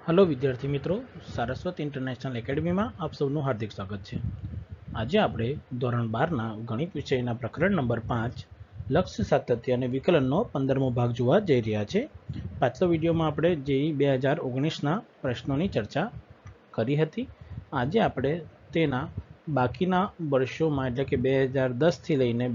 Hello विद्यार्थी मित्रों, Saraswat international academy में आप सबनु हार्दिक स्वागत है। आज આપણે ધોરણ 12 ગણિત વિષયના પ્રકરણ નંબર 5 લક્ષ્ય સાતત્ય અને વિકલનનો 15મો ભાગ જોવા જઈ રહ્યા છે। પાછલા વિડીયોમાં આપણે જેઈ 2019ના પ્રશ્નોની ચર્ચા કરી હતી। આજે આપણે તેના બાકીના વર્ષોમાં એટલે કે 2010 થી લઈને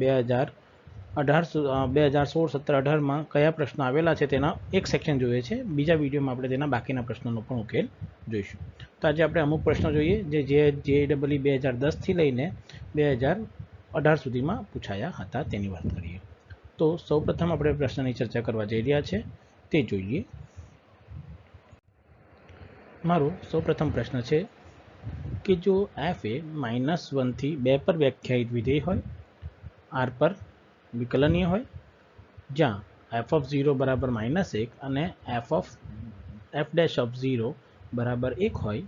2016-17-18 में क्या प्रश्न आवेला है तेना एक सेक्शन जोईए छे। बीजा विडियो में आपणे तेना बाकीना प्रश्नों पण उकेल जोईशुं। तो आज आपणे अमुक प्रश्न जोईए जे जेईई 2010 थी लईने 2018 सुधीमां पूछाया हता तेनी वात करीए। तो सौप्रथम आपणे प्रश्ननी चर्चा करवा जई रह्या छे ते जोईए। मारो सौप्रथम प्रश्न है कि जो f ए -1 थी 2 पर व्याख्यायित विधेय होय, r पर विकलनीय होय, જ્યાં f(0) બરાબર -1 અને f'(0) બરાબર 1 હોય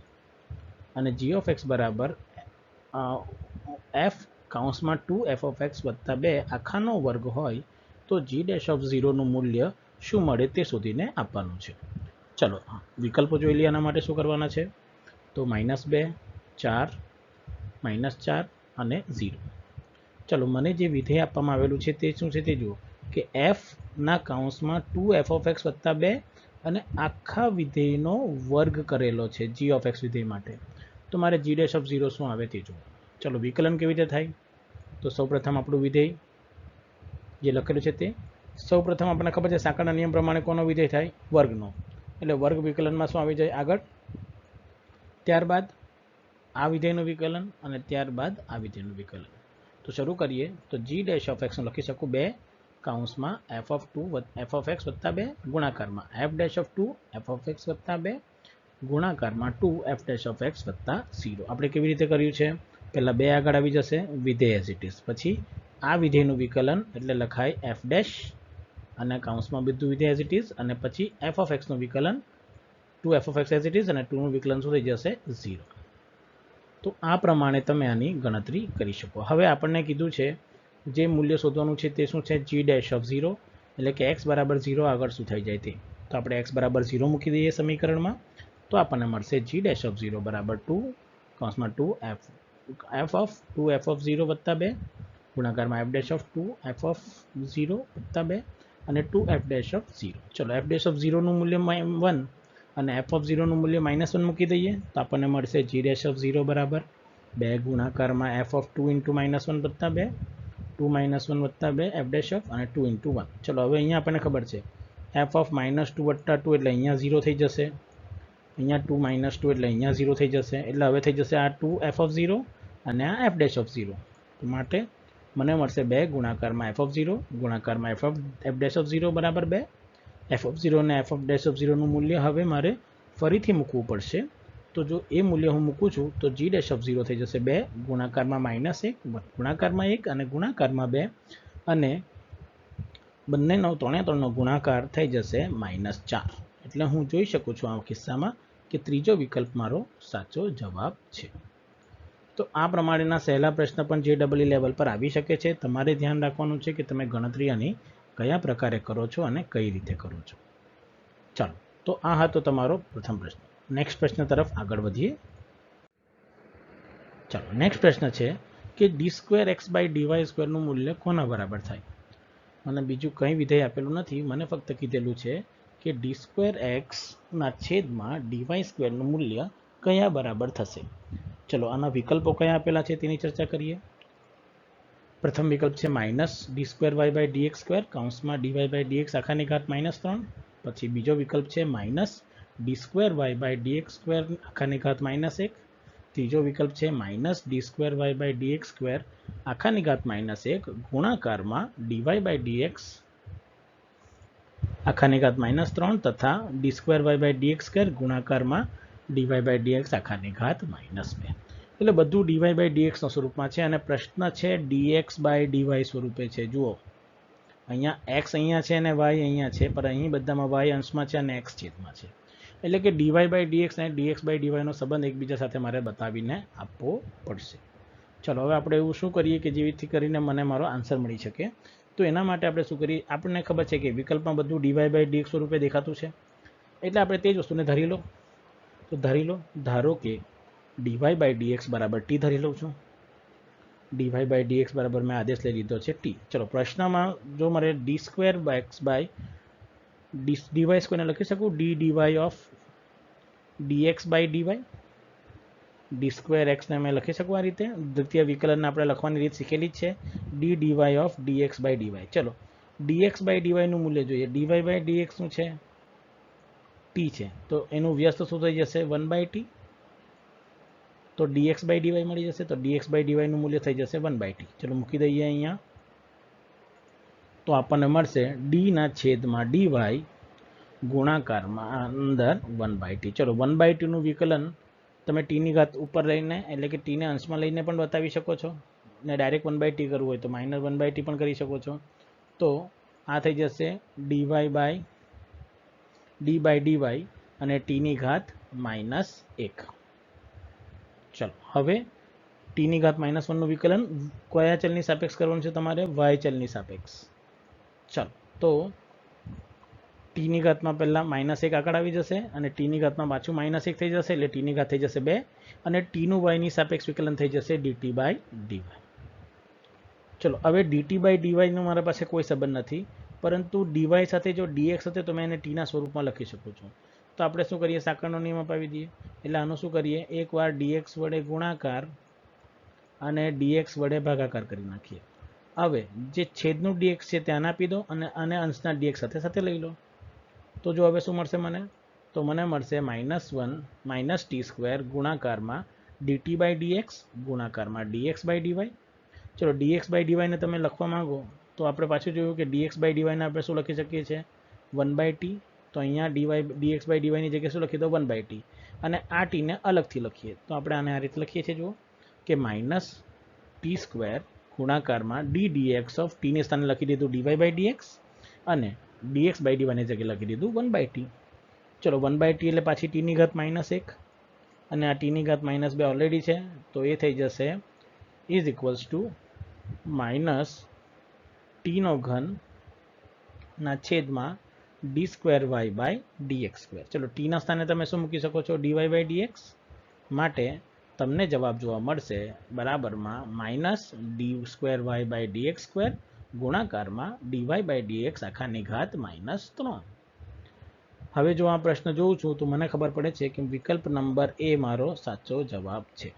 અને g(x) બરાબર f કૌંસમાં 2f(x) વત્તા 2 આખાનો વર્ગ હોય તો g'(0) નું મૂલ્ય શું મળે તે શોધીને આપવાનું છે। ચલો વિકલ્પો જોઈ લઈએ। આના માટે શું કરવાના છે તો -2, 4, -4 અને 0। चलो મને જે વિધેય આપવામાં આવેલું છે તે શું છે તે જુઓ કે f ના કૌંસમાં 2f(x) વત્તા 2 અને આખા વિધેયનો વર્ગ કરેલો છે g(x) વિધેય માટે। તો મારે g'(0) શું આવે તે જુઓ। ચલો વિકલન કેવી રીતે થાય તો સૌપ્રથમ આપણું વિધેય જે લખેલું છે તે સૌપ્રથમ આપણને ખબર છે સાંકળના નિયમ પ્રમાણે કોનો વિધેય થાય વર્ગનો, એટલે વર્ગ વિકલનમાં શું આવી જાય આગળ, ત્યારબાદ આ વિધેયનું વિકલન અને ત્યારબાદ આ વિધેયનું વિકલન। तो शुरू करिए तो g'(x) लखी सकूँ 2 काउंस में f(x) वत्ता 2 गुणाकार में f'(2) f(x) वत्ता 2 गुणाकार में 2f'(x) वत्ता 0। આપણે કેવી રીતે કર્યું છે પહેલા 2 આગળ આવી જશે વિધેય એઝ ઇટ ઇઝ, પછી આ વિધેયનું વિકલન એટલે લખાય f' અને કાઉન્સમાં બધું વિધેય એઝ ઇટ ઇઝ અને પછી f(x) નું વિકલન 2f(x) એઝ ઇટ ઇઝ અને 2 નું વિકલન શું થઈ જશે 0। तो आ प्रमाणे तमे आनी गणतरी करी शको। हवे आपने कीधुं छे जे मूल्य शोधवानुं छे ते शुं छे g'(0) एटले के x बराबर 0 आगळ शुं थई जाय ते, तो आपणे x बराबर 0 मूकी दईए समीकरणमां तो आपणे मळशे g'(0) बराबर 2 कौंसमां 2f(0) वत्ता 2 गुणाकारमां f'(2) f(0) वत्ता 2 અને 2f'(0). चलो f'(0) નું મૂલ્ય 1 અને f(0) નું મૂલ્ય -1 મૂકી દઈએ તો આપણને મળશે g'(0) બરાબર 2 ગુણાકારમાં f(2) * -1 વત્તા 2 2 -1 વત્તા 2 f' અને 2 * 1। ચલો હવે અહીંયા આપણને ખબર છે f -2 વત્તા 2 એટલે અહીંયા 0 થઈ જશે, અહીંયા 2 - 2 એટલે અહીંયા 0 થઈ જશે, એટલે હવે થઈ જશે આ 2f(0) અને આ f'(0). તો માટે મને મળશે 2 ગુણાકારમાં f(0) ગુણાકારમાં f'(0) બરાબર 2 f(0) અને f'(0) નું મૂલ્ય હવે મારે ફરીથી મૂકવું પડશે। તો જો એ મૂલ્ય હું મૂકું છું તો g'(0) થઈ જશે 2 ગુણાકારમાં -1 ગુણાકારમાં 1 અને ગુણાકારમાં 2 અને બંનેનો 3 નો ગુણાકાર થઈ જશે -4। એટલે હું જોઈ શકું છું આ કિસ્સામાં કે ત્રીજો વિકલ્પ મારો સાચો જવાબ છે। તો આ પ્રમાણેના સહેલા પ્રશ્ન પણ JEE લેવલ પર આવી શકે છે। તમારે ધ્યાન રાખવાનું છે કે તમે ગણતરી આની કયા પ્રકારે કરો છો અને કઈ રીતે કરો છો। ચાલો તો આ હતો તમારો પ્રથમ પ્રશ્ન। નેક્સ્ટ પ્રશ્ન તરફ આગળ વધીએ। ચાલો નેક્સ્ટ પ્રશ્ન છે કે d2x/dy² નું મૂલ્ય કોના બરાબર થાય। મને બીજું કંઈ વિધેય આપેલું નથી, મને ફક્ત કીધેલું છે કે d2x ના છેદમાં dy² નું મૂલ્ય કયા બરાબર થશે। ચલો આના વિકલ્પો કયા આપેલા છે તેની ચર્ચા કરીએ। प्रथम विकल्प है -d2y/dx² कौंसमां dy/dx आखानी घात -3। पछी बीजो विकल्प है -d2y/dx² आखानी घात -1। तीजो विकल्प है -d2y/dx² आखानी घात -1 गुणाकार में dy/dx आखानी घात -3 तथा d2y/dx² गुणाकार में dy/dx आखानी घात -2। એટલે બધું dy/dx ના સ્વરૂપમાં છે અને પ્રશ્ન છે dx/dy સ્વરૂપે છે। જુઓ અહીંયા x અહીંયા છે અને y અહીંયા છે, પણ અહીં બધામાં y અંશમાં છે અને x છેદમાં છે, એટલે કે dy/dx અને dx/dy નો સંબંધ એકબીજા સાથે મારે બતાવીને આપવો પડશે। ચલો હવે આપણે એવું શું કરીએ કે જેવીથી કરીને મને મારો આન્સર મળી શકે। તો એના માટે આપણે શું કરીએ, આપણને ખબર છે કે વિકલ્પમાં બધું dy/dx સ્વરૂપે દેખાતું છે, એટલે આપણે તે જ વસ્તુને ધરી લો। તો ધારો કે dy બાય dx બરાબર t ધરી લઉં છું. dy બાય dx બરાબર મેં આદેશ લઈ લીધો છે t. ચલો પ્રશ્નમાં જો મારે d square x by dy સ્ક્વેરને લખી શકું dy of dx by dy. D square એક્સને મેં લખી શકું આ રીતે. દ્વિતીય વિકલન આપણે લખવાની રીત શીખેલી જ છે d d y of dx by dy. ચલો dx બાય dy નું મૂલ્ય જોઈએ. dy બાય dx શું છે? t છે, તો એનું વ્યસ્ત શું થઈ જશે? 1/t. તો dx બાય dy મળી જશે. તો dx બાય dy નું મૂલ્ય થઈ જશે 1/t. ચલો મૂકી દઈએ અહીંયા. તો આપણને મળશે d ના છેદમાં dy ગુણાકારમાં અંદર 1/t. ચલો 1/t નું વિકલન તમે t ની ઘાત ઉપર લઈને એટલે કે t ને અંશમાં લઈને પણ બતાવી શકો છો, ને ડાયરેક્ટ 1/t કરવું હોય તો -1/t પણ કરી શકો છો. તો આ થઈ જશે dy by d by dy અને t ની ઘાત -1. ચલો હવે t ની ઘાત -1 નું વિકલન કયા ચલની સાપેક્ષ કરવાનું છે તમારે? y ચલની સાપેક્ષ. ચલો તો t ની ઘાતમાં પહેલા -1 આગળ આવી જશે અને t ની ઘાતમાં પાછું -1 થઈ જશે એટલે t ની ઘાત થઈ જશે 2 અને t નું y ની સાપેક્ષ વિકલન થઈ જશે dt બાય dy. ચલો હવે dt બાય dy નો મારા પાસે કોઈ સંબંધ નથી, પરંતુ dy સાથે જો dx હશે તો મેં એને t ના સ્વરૂપમાં લખી શકું છું. તો આપણે શું કરીએ? સાંકળનો નિયમ અપાવી દઈએ. એટલે આનું શું કરીએ? એકવાર dx વડે ગુણાકાર અને dx વડે ભાગાકાર કરી નાખીએ. હવે જે છેદનું dx છે ત્યાં આપી દો અને અંશના dx સાથે સાથે લઈ લો. તો જો હવે શું મળશે મને? તો મને મળશે -1 - t સ્ક્વેર ગુણાકારમાં dt બાય dx ગુણાકારમાં dx બાય dy. ચલો dx બાય dy ને તમે લખવા માંગો તો આપણે પાછું જોયું કે dx બાય dy ને આપણે શું લખી શકીએ છીએ? 1/t. તો અહીંયા dx બાય dy ની જગ્યાએ શું લખી દો? 1/t. અને આ t ને અલગથી લખીએ તો આપણે આને આ રીતે લખીએ છીએ જુઓ કે -t સ્ક્વેર ગુણાકારમાં d dx ઓફ t ને સ્થાને લખી દીધું dy બાય dx અને dx બાય dy ની જગ્યાએ લખી દીધું 1/t. ચલો 1/t એટલે પાછી t ની ઘાત -1 અને આ t ની ઘાત -2 ઓલરેડી છે તો એ થઈ જશે ઇઝ ઇક્વલ્સ ટુ -t નો ઘન ના છેદમાં d square y by dx square. ચલો t ના સ્થાને તમે શું મૂકી શકો છો? dy by dx. માટે તમને જવાબ જોવા મળશે બરાબરમાં -d square y by dx square ગુણાકારમાં dy બાય dx આખાની ઘાત -3. હવે જો આ પ્રશ્ન જોઉં છું તો મને ખબર પડે છે કે વિકલ્પ નંબર એ મારો સાચો જવાબ છે.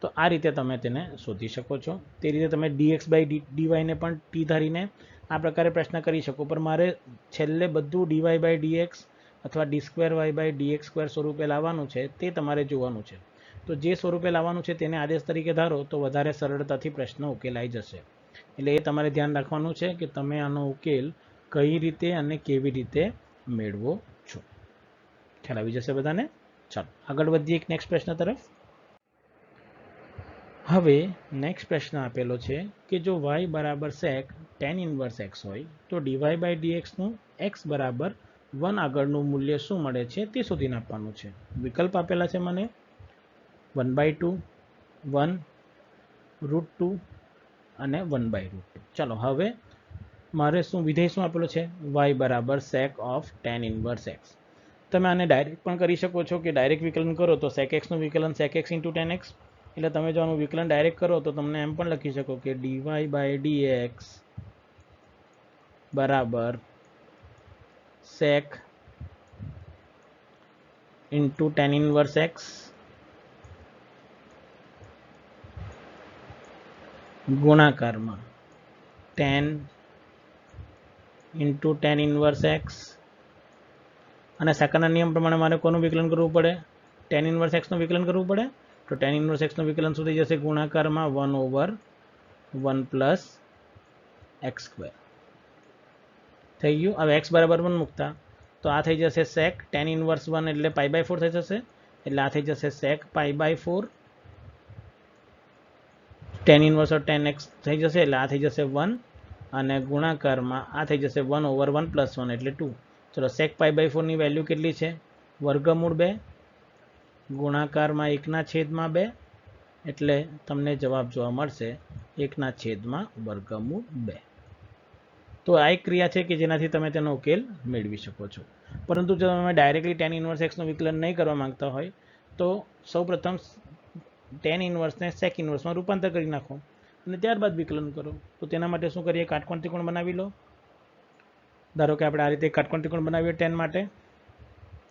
તો આ રીતે તમે તેને શોધી શકો છો. તે રીતે તમે dx બાય dy ને પણ t ધારીને આ પ્રકારે પ્રશ્ન કરી શકો. પણ મારે છેલ્લે બધું dy બાય dx અથવા d square y by dx square સ્વરૂપે લાવવાનું છે, તે તમારે જોવાનું છે. તો જે સ્વરૂપે લાવવાનું છે તેને આદેશ તરીકે ધારો તો વધારે સરળતાથી પ્રશ્ન ઉકેલાઈ જશે. એટલે એ તમારે ધ્યાન રાખવાનું છે કે તમે આનો ઉકેલ કઈ રીતે અને કેવી રીતે મેળવો છો. ખ્યાલ આવી જશે બધાને? ચાલો આગળ વધીએ એક નેક્સ્ટ પ્રશ્ન તરફ. હવે નેક્સ્ટ પ્રશ્ન આપેલો છે કે જો y બરાબર sec tan ઇન્વર્સ x હોય તો dy બાય dx નું x બરાબર 1 આગળનું મૂલ્ય શું મળે છે તે શોધીને આપવાનું છે. વિકલ્પ આપેલા છે મને 1/2, 1, √2 અને 1/√2. ચાલો હવે મારે શું વિધેય શું આપેલો છે? y બરાબર sec of tan inverse x. તમે આને ડાયરેક્ટ પણ કરી શકો છો કે ડાયરેક્ટ વિકલન કરો તો sec x નું વિકલન sec x into tan x. એટલે તમે જો આનું વિકલન ડાયરેક્ટ કરો તો તમને એમ પણ લખી શકો કે dy બાય dx બરાબર sec into tan inverse x ગુણાકારમાં tan into tan inverse x. અને સેકન્ડના નિયમ પ્રમાણે મારે કોનું વિકલન કરવું પડે? tan ઇન્વર્સ x નું વિકલન કરવું પડે. તો tan ઇન્વર્સ x નું વિકલન શું થઈ જશે? ગુણાકારમાં 1/1 પ્લસ x સ્ક્વેર થઈ ગયું. હવે x બરાબર 1 મૂકતા તો આ થઈ જશે sec tan ઇન્વર્સ 1 એટલે π/4 થઈ જશે. એટલે આ થઈ જશે sec π/4 tan inverse of tan x થઈ જશે એટલે આ થઈ જશે 1 અને ગુણાકારમાં આ થઈ જશે 1/1 પ્લસ 1 એટલે 2. ચલો sec π/4 ની વેલ્યુ કેટલી છે? વર્ગમૂળ 2 ગુણાકારમાં 1/2 એટલે તમને જવાબ જોવા મળશે 1/2. તો આ એક ક્રિયા છે કે જેનાથી તમે તેનો ઉકેલ મેળવી શકો છો. પરંતુ જો તમે ડાયરેક્ટલી ટેન ઇન્વર્સ એક્સનું વિકલન નહીં કરવા માંગતા હોય તો સૌપ્રથમ ટેન ઇન્વર્સને સેક ઇન્વર્સમાં રૂપાંતર કરી નાખો અને ત્યારબાદ વિકલન કરો. તો તેના માટે શું કરીએ, કાટકોણ ત્રિકોણ બનાવી લો. ધારો કે આપણે આ રીતે કાટકોણ ત્રિકોણ બનાવીએ ટેન માટે.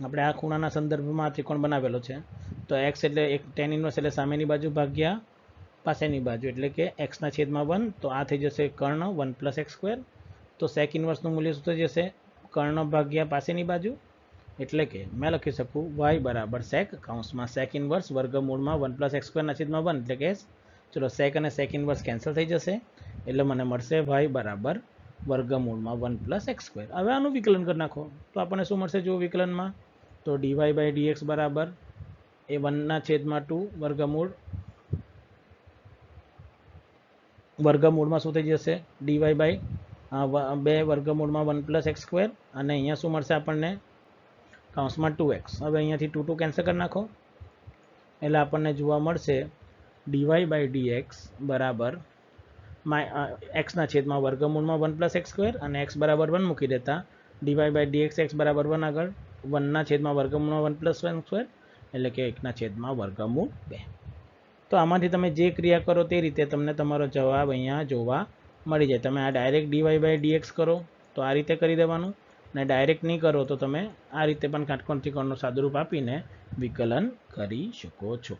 આપણે આ ખૂણાના સંદર્ભમાં આ ત્રિકોણ બનાવેલો છે. તો એક્સ એટલે એક ટેન ઇન્વર્સ એટલે સામેની બાજુ ભાગ્યા પાસેની બાજુ, એટલે કે એક્સના છેદમાં 1. તો આ થઈ જશે કર્ણ 1 પ્લસ એક્સ સ્ક્વેર. તો સેક ઇન્વર્સનું મૂલ્ય શું થઈ જશે, કર્ણ ભાગ્યા પાસેની બાજુ, એટલે કે મેં લખી શકું વાય બરાબર સેક કૌંસમાં સેક ઇન્વર્સ વર્ગમૂળમાં 1 પ્લસ એક્સ સ્ક્વેરના છેદમાં 1, એટલે કે ચલો સેક અને સેક ઇન્વર્સ કેન્સલ થઈ જશે, એટલે મને મળશે વાય બરાબર વર્ગમૂળમાં 1 પ્લસ એક્સ સ્ક્વેર. હવે આનું વિકલન કરી નાખો તો આપણને શું મળશે જો વિકલનમાં, તો ડીવાય બાય ડીએક્સ બરાબર એ 1ના છેદમાં 2 વર્ગમૂળમાં શું થઈ જશે, ડીવાય બાય 2 વર્ગમૂળમાં 1 પ્લસ એક્સ સ્ક્વેર, અને અહીંયા શું મળશે આપણને કૌંસમાં 2x. હવે અહીંયાથી 2 કેન્સલ કરી નાખો એટલે આપણને જોવા મળશે ડીવાય બાય ડીએક્સ બરાબર એક્સના છેદમાં વર્ગમૂળમાં 1 પ્લસ એક્સ સ્ક્વેર, અને એક્સ બરાબર 1 મૂકી દેતા ડીવાય બાય ડીએક્સ એક્સ બરાબર 1 આગળ 1ના છેદમાં વર્ગમૂળમાં 1 પ્લસ 1 સ્ક્વેર, એટલે કે 1ના છેદમાં વર્ગમૂળ 2. તો આમાંથી તમે જે ક્રિયા કરો તે રીતે તમને તમારો જવાબ અહીંયા જોવા મળી જાય. તમે આ ડાયરેક્ટ ડીવાય બાય ડીએક્સ કરો તો આ રીતે કરી દેવાનું, ને ડાયરેક્ટ નહીં કરો તો તમે આ રીતે પણ કાટકોણ ત્રિકોણનું સાદુરૂપ આપીને વિકલન કરી શકો છો.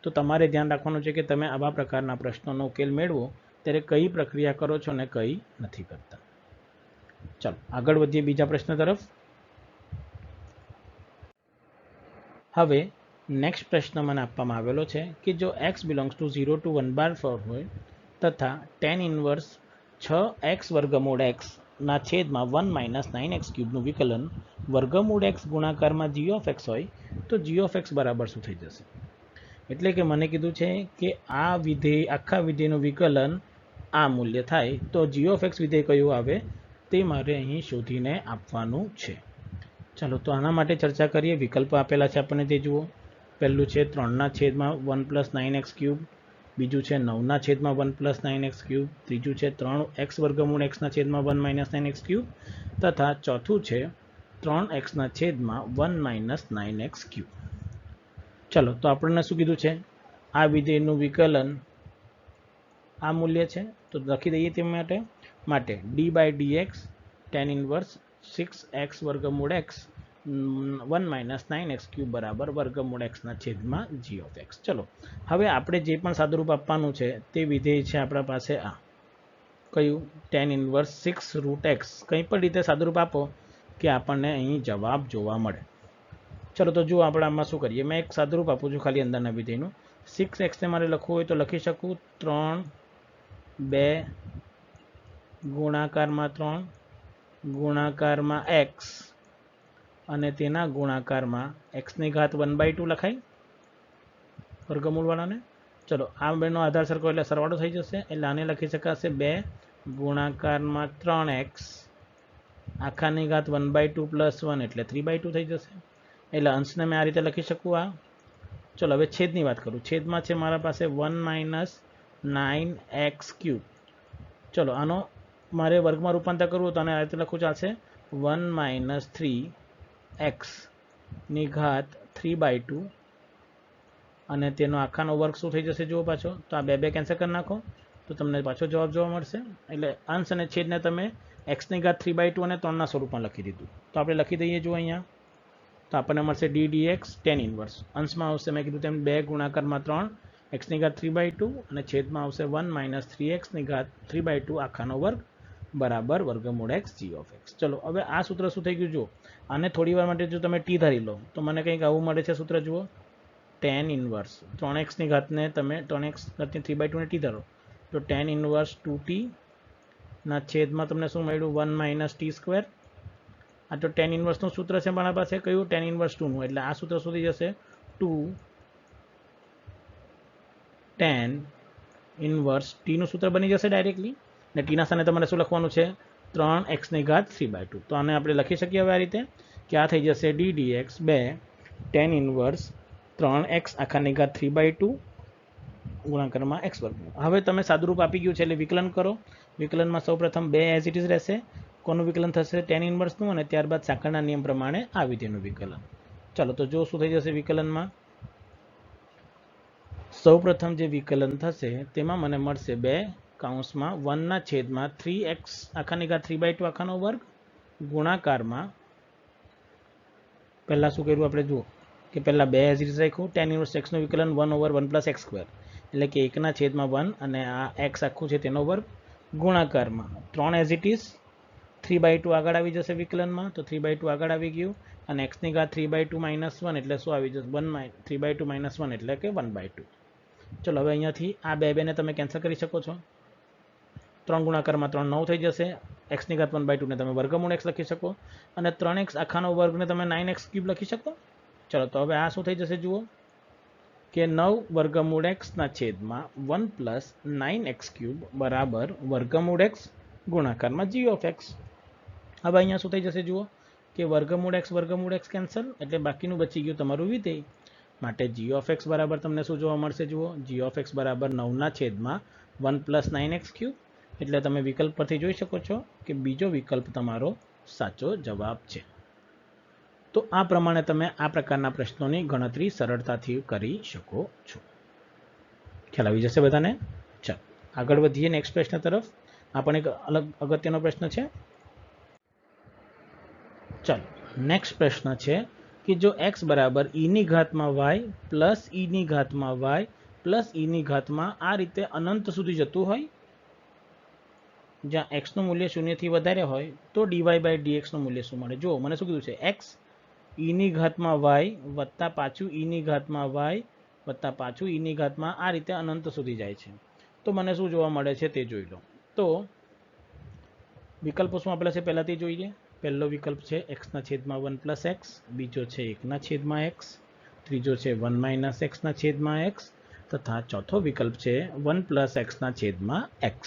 તો તમારે ધ્યાન રાખવાનું છે કે તમે આવા પ્રકારના પ્રશ્નોનો ઉકેલ મેળવો ત્યારે કઈ પ્રક્રિયા કરો છો ને કઈ નથી કરતા. ચાલો આગળ વધીએ બીજા પ્રશ્ન તરફ. હવે નેક્સ્ટ પ્રશ્ન મને આપવામાં આવેલો છે કે જો x બિલોંગ્સ ટુ 0 to 1/4 હોય તથા ટેન ઇન્વર્સ 6x વર્ગમૂળ x ના છેદમાં 1 માઇનસ 9x ક્યુબનું વિકલન વર્ગમૂળ x ગુણાકારમાં g ઓફ x હોય તો g ઓફ x બરાબર શું થઈ જશે. એટલે કે મને કીધું છે કે આ વિધેય આખા વિધેયનું વિકલન આ મૂલ્ય થાય તો g ઓફ x વિધેય કયું આવે તે મારે અહીં શોધીને આપવાનું છે. ચાલો તો આના માટે ચર્ચા કરીએ. વિકલ્પો આપેલા છે આપણને તે જુઓ. પહેલું છે 3ના છેદમાં 1 પ્લસ 9x ક્યુબ, બીજું છે 9ના છેદમાં 1 પ્લસ 9x ક્યુબ, ત્રીજું છે 3x વર્ગમૂળ xના છેદમાં 1 માઇનસ 9x ક્યુબ, તથા ચોથું છે 3xના છેદમાં 1 માઇનસ 9x ક્યુબ. ચલો તો આપણને શું કીધું છે, આ વિધેયનું વિકલન આ મૂલ્ય છે તો લખી દઈએ તે માટે d by d x tan inverse 6x વર્ગમૂળ x 1 માઇનસ 9x ક્યુબ બરાબર વર્ગમૂળ xના છેદમાં g ઓફ x. ચલો હવે આપણે જે પણ સાદુરૂપ આપવાનું છે તે વિધેય છે આપણા પાસે આ કયું ટેન ઇન્વર્સ 6 રૂટ x. કંઈ પણ રીતે સાદુરૂપ આપો કે આપણને અહીં જવાબ જોવા મળે. ચલો તો જો આપણે આમાં શું કરીએ, મેં એક સાદુરૂપ આપું છું ખાલી અંદરના વિધેયનું. 6x ને મારે લખવું હોય તો લખી શકું 3 2 ગુણાકારમાં 3 ગુણાકારમાં x અને તેના ગુણાકારમાં xની ઘાત 1/2 લખાય વર્ગમૂળવાળાને. ચલો આ બેનો આધાર સરખો એટલે સરવાળો થઈ જશે, એટલે આને લખી શકાશે 2 ગુણાકારમાં 3x આખાની ઘાત 1/2 પ્લસ 1 એટલે 3/2 થઈ જશે. એટલે અંશને મેં આ રીતે લખી શકું આ. ચલો હવે છેદની વાત કરું. છેદમાં છે મારા પાસે 1 માઇનસ 9x ક્યુબ. ચલો આનો મારે વર્ગમાં રૂપાંતર કરવું તો આને આ રીતે લખવું ચાલશે 1 માઇનસ 3x ની ઘાત 3/2 અને તેનો આખાનો વર્ગ શું થઈ જશે જુઓ પાછો. તો આ 2 કેન્સલ કરી નાખો તો તમને પાછો જવાબ જોવા મળશે. એટલે અંશ અને છેદને તમે xની ઘાત 3/2 અને 3ના સ્વરૂપમાં લખી દીધું. તો આપણે લખી દઈએ જુઓ અહીંયા. તો આપણને મળશે ડી ડીએક્સ ટેન ઇન્વર્સ. અંશમાં આવશે મેં કીધું તેમ 2 ગુણાકારમાં 3 xની ઘાત 3/2 અને છેદમાં આવશે 1 માઇનસ 3xની ઘાત 3/2 આખાનો વર્ગ બરાબર વર્ગમૂળ x g ઓફ x. ચલો હવે આ સૂત્ર શું થઈ ગયું જુઓ. આને થોડી વાર માટે જો તમે ટી ધારી લો તો મને કંઈક આવું મળે છે સૂત્ર જુઓ. ટેન ઇન્વર્સ 3xની ઘાતને તમે 3x ઘાતની 3/2 ને ટી ધારો તો ટેન ઇન્વર્સ 2t ના છેદમાં તમને શું મળ્યું 1 માઇનસ ટી સ્ક્વેર. આ તો ટેન ઇન્વર્સનું સૂત્ર છે મારા પાસે કયું ટેન ઇન્વર્સ 2નું. એટલે આ સૂત્ર શું થઈ જશે 2 ટેન ઇન્વર્સ ટીનું સૂત્ર બની જશે ડાયરેક્ટલી. ને ટીના સ્થાને તમારે શું લખવાનું છે 3xની ઘાત 3/2. તો આને આપણે લખી શકીએ હવે આ રીતે કે આ થઈ જશે d d x 2 tan inverse 3x આખાની ઘાત 3/2 ગુણાકારમાં x વર્ગ. હવે તમે સાદુરૂપ આપી ગયું છે એટલે વિકલન કરો. વિકલનમાં સૌપ્રથમ 2 એઝ ઇટ ઇઝ રહેશે કોનું વિકલન થશે tan ઇન્વર્સનું અને ત્યારબાદ સાંકળના નિયમ પ્રમાણે આ વિધેયનું વિકલન. ચાલો તો જો શું થઈ જશે વિકલનમાં. સૌપ્રથમ જે વિકલન થશે તેમાં મને મળશે 1/3x આખાની ઘાત 3/2 આખાનો વર્ગ ગુણાકારમાં પહેલા શું કર્યું આપણે જુઓ કે પહેલા 2 એઝ ઇટ રાખ્યું tan ઇન્વર્સ x નું વિકલન 1/1 + x² એટલે કે 1/1 અને આ x આખું છે તેનો વર્ગ ગુણાકારમાં 3 એઝ ઇટ ઇઝ 3/2 આગળ આવી જશે વિકલનમાં તો 3/2 આગળ આવી ગયું અને x ની ઘાત 3/2 - 1 એટલે શું આવી જશે 3/2 - 1 એટલે કે 1/2. ચલો હવે અહીંયાથી આ બે ને તમે કેન્સલ કરી શકો છો. 3 ગુણાકારમાં 3 9 થઈ જશે. x ની ઘાત 1/2 ને તમે વર્ગમૂળ x લખી શકો અને 3x આખાનો વર્ગને તમે 9x³ લખી શકો. ચલો તો હવે આ શું થઈ જશે જુઓ કે 9 વર્ગમૂળ x ના છેદમાં 1 + 9x³ બરાબર વર્ગમૂળ x ગુણાકારમાં g of x. હવે અહીંયા શું થઈ જશે જુઓ કે વર્ગમૂળ x કેન્સલ એટલે બાકીનું બચી ગયું તમારું વિધેય. માટે g of x બરાબર તમને શું જોવા મળશે જુઓ g of x બરાબર 9 ના છેદમાં 1 + 9x³ એટલે તમે વિકલ્પ પરથી જોઈ શકો છો કે બીજો વિકલ્પ તમારો સાચો જવાબ છે. તો આ પ્રમાણે તમે આ પ્રકારના પ્રશ્નોની ગણતરી સરળતાથી કરી શકો છો. ખ્યાલ આવી જશે બધાને. ચાલો આગળ વધીએ નેક્સ્ટ પ્રશ્ન તરફ. આ પણ એક અલગ અગત્યનો પ્રશ્ન છે. ચાલો નેક્સ્ટ પ્રશ્ન છે કે જો x બરાબર e² y plus e² y plus e² આ રીતે અનંત સુધી જતું હોય જ્યાં x નું મૂલ્ય 0 થી વધારે હોય તો dy/dx નું મૂલ્ય શું મળે. જો મને શું કીધું છે x e² y વત્તા પાછું e² y વત્તા પાછું e² આ રીતે અનંત સુધી જાય છે તો મને શું જોવા મળે છે તે જોઈ લો. તો વિકલ્પો શું આપેલા છે પહેલાથી જોઈએ. પહેલો વિકલ્પ છે x/1 + x, બીજો છે 1/x, ત્રીજો છે 1 - x/x તથા ચોથો વિકલ્પ છે 1 + x/x.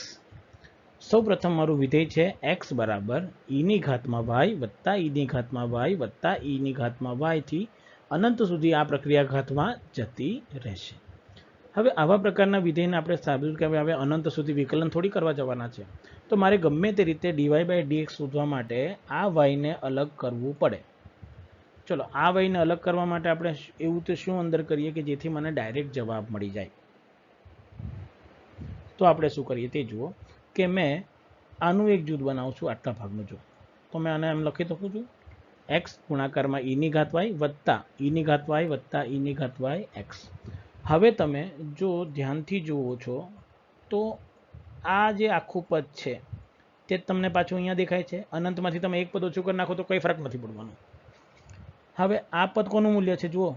સૌ પ્રથમ મારું વિધેય છે x બરાબર e² y વત્તા e² y વત્તા e² y થી અનંત સુધી આ પ્રક્રિયા ઘાતમાં જતી રહેશે. હવે આવા પ્રકારના વિધેયને આપણે સાબિત કે હવે અનંત સુધી વિકલન થોડી કરવા જવાના છે તો મારે ગમે તે રીતે dy/dx શોધવા માટે આ y ને અલગ કરવું પડે. ચલો આ y ને અલગ કરવા માટે આપણે એવું તો શું અંદર કરીએ કે જેથી મને ડાયરેક્ટ જવાબ મળી જાય. તો આપણે શું કરીએ તે જુઓ કે મેં આનું એક જૂથ બનાવું છું આટલા ભાગનું જૂથ. તો મેં આને એમ લખી શકું છું x ગુણાકારમાં e² y વત્તા e² y વત્તા e² x. હવે તમે જો ધ્યાનથી જુઓ છો તો આ જે આખું પદ છે તે તમને પાછું અહીંયા દેખાય છે. અનંતમાંથી તમે એક પદ ઓછું કરી નાખો તો કંઈ ફરક નથી પડવાનો. હવે આ પદ કોનું મૂલ્ય છે જુઓ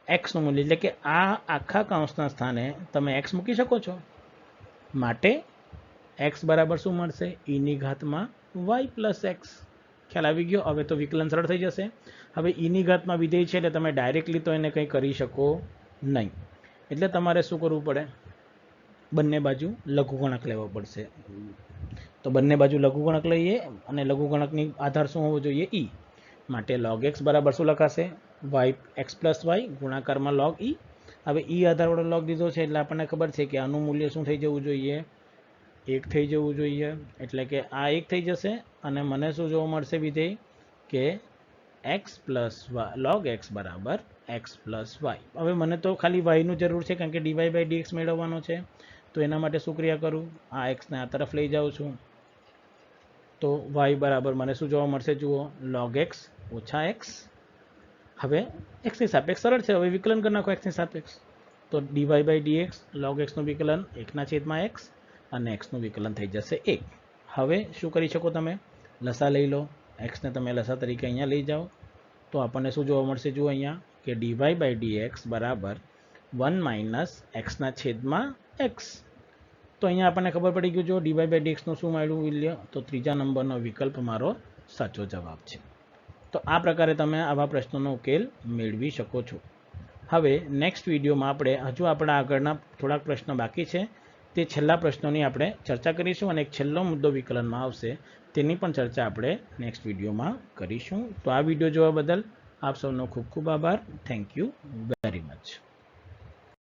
x નું મૂલ્ય એટલે કે આ આખા કૌંસના સ્થાને તમે x મૂકી શકો છો. માટે x બરાબર શું મળશે e² y + x. ખ્યાલ આવી ગયો. હવે તો વિકલન સરળ થઈ જશે. હવે e² વિધેય છે એટલે તમે ડાયરેક્ટલી તો એને કંઈ કરી શકો નહીં એટલે તમારે શું કરવું પડે બંને બાજુ લઘુગણક લેવો પડશે. તો બંને બાજુ લઘુગણક લઈએ અને લઘુગણકની આધાર શું હોવો જોઈએ e. માટે log x બરાબર શું લખાશે x + y ગુણાકારમાં log e. હવે e આધારવાળો log દીધો છે એટલે આપણને ખબર છે કે આનું મૂલ્ય શું થઈ જવું જોઈએ 1 થઈ જવું જોઈએ એટલે કે આ 1 થઈ જશે અને મને શું જોવા મળશે વિધેય કે x + log x બરાબર x + y. હવે મને તો ખાલી y નું જરૂર છે કારણ કે dy/dx મેળવવાનો છે તો એના માટે શું ક્રિયા કરું આ x ને આ તરફ લઈ જાઉં છું તો y બરાબર મને શું જોવા મળશે જુઓ log x - x. હવે x ની સાપેક્ષ સરળ છે. હવે વિકલન કરી નાખો x ની સાપેક્ષ તો dy/dx log x નું વિકલન 1/x અને x નું વિકલન થઈ જશે 1. હવે શું કરી શકો તમે લસા લઈ લો. x ને તમે લસા તરીકે અહીંયા લઈ જાઓ તો આપણને શું જોવા મળશે જુઓ અહીંયા કે dy/dx બરાબર 1 - x/x. તો અહીંયા આપણને ખબર પડી ગયું જો dy/dx નું શું મળ્યું મૂલ્ય તો ત્રીજા નંબરનો વિકલ્પ મારો સાચો જવાબ છે. તો આ પ્રકારે તમે આવા પ્રશ્નોનો ઉકેલ મેળવી શકો છો. હવે નેક્સ્ટ વિડીયોમાં આપણે હજુ આપણા આગળના થોડાક પ્રશ્નો બાકી છે તે છેલ્લા પ્રશ્નોની આપણે ચર્ચા કરીશું અને એક છેલ્લો મુદ્દો વિકલનમાં આવશે તેની પણ ચર્ચા આપણે નેક્સ્ટ વિડીયોમાં કરીશું. તો આ વિડીયો જોવા બદલ આપ સૌનો ખૂબ ખૂબ આભાર. Thank you very much.